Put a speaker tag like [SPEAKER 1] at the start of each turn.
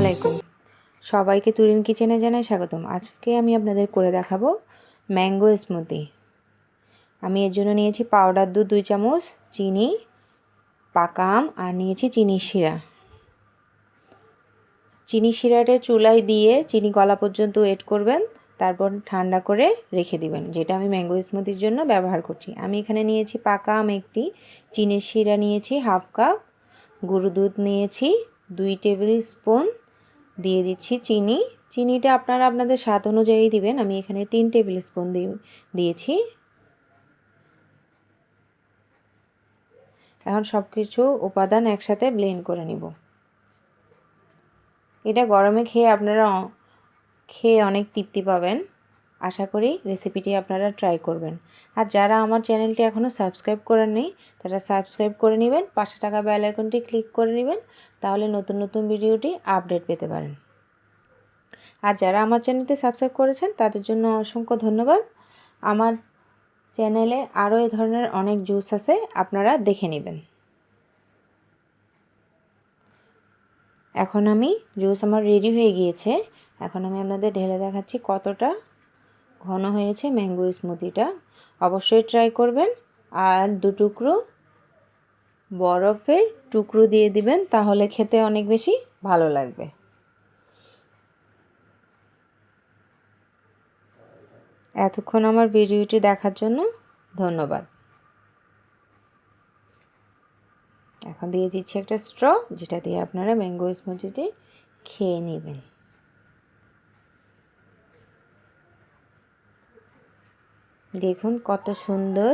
[SPEAKER 1] আলাইকুম, সবাইকে তুরিন কিচেনে জানাই স্বাগতম। আজকে আমি আপনাদের করে দেখাবো ম্যাঙ্গো স্মুদি। আমি এর জন্য নিয়েছি পাউডার দুধ 2 চামচ, চিনি, পাকা আম আর নিয়েছি চিনির শিরা। চিনি শিরাটা চুলায় দিয়ে চিনি গলা পর্যন্ত ওয়েট করবেন, তারপর ঠান্ডা করে রেখে দিবেন, যেটা আমি ম্যাঙ্গো স্মুদির জন্য ব্যবহার করছি। আমি এখানে নিয়েছি পাকা আম একটি, চিনির শিরা নিয়েছি হাফ কাপ, গুঁড়ো দুধ নিয়েছি 2 টেবিল স্পুন, দিয়ে দিচ্ছি চিনি। চিনিটা আপনারা আপনাদের স্বাদ অনুযায়ী দিবেন। আমি এখানে 3 টেবিল স্পুন দিয়েছি। এখন সব কিছু উপাদান একসাথে ব্লেন্ড করে নিব। এটা গরমে আপনারা খেয়ে অনেক তৃপ্তি পাবেন। আশা করি রেসিপিটি আপনারা ট্রাই করবেন। আর যারা আমার চ্যানেলটি এখনও সাবস্ক্রাইব করেননি তারা সাবস্ক্রাইব করে নেবেন, পাশে থাকা বেল আইকনটি ক্লিক করে নেবেন, তাহলে নতুন নতুন ভিডিওটি আপডেট পেতে পারেন। আর যারা আমার চ্যানেলটি সাবস্ক্রাইব করেছেন তাদের জন্য অসংখ্য ধন্যবাদ। আমার চ্যানেলে আরও এই ধরনের অনেক জুস আছে, আপনারা দেখে নেবেন। এখন আমি জুস আমার রেডি হয়ে গিয়েছে। এখন আমি আপনাদের ঢেলে দেখাচ্ছি কতটা ঘন হয়েছে ম্যাঙ্গো স্মুদিটা। অবশ্যই ট্রাই করবেন। আর 2 টুকরো বরফের টুকরো দিয়ে দিবেন, তাহলে খেতে অনেক বেশি ভালো লাগবে। এতক্ষণ আমার ভিডিওটি দেখার জন্য ধন্যবাদ। এখন দিয়ে দিচ্ছি একটা স্ট্র, যেটা দিয়ে আপনারা ম্যাঙ্গো স্মুদিটি খেয়ে নেবেন। দেখুন কত সুন্দর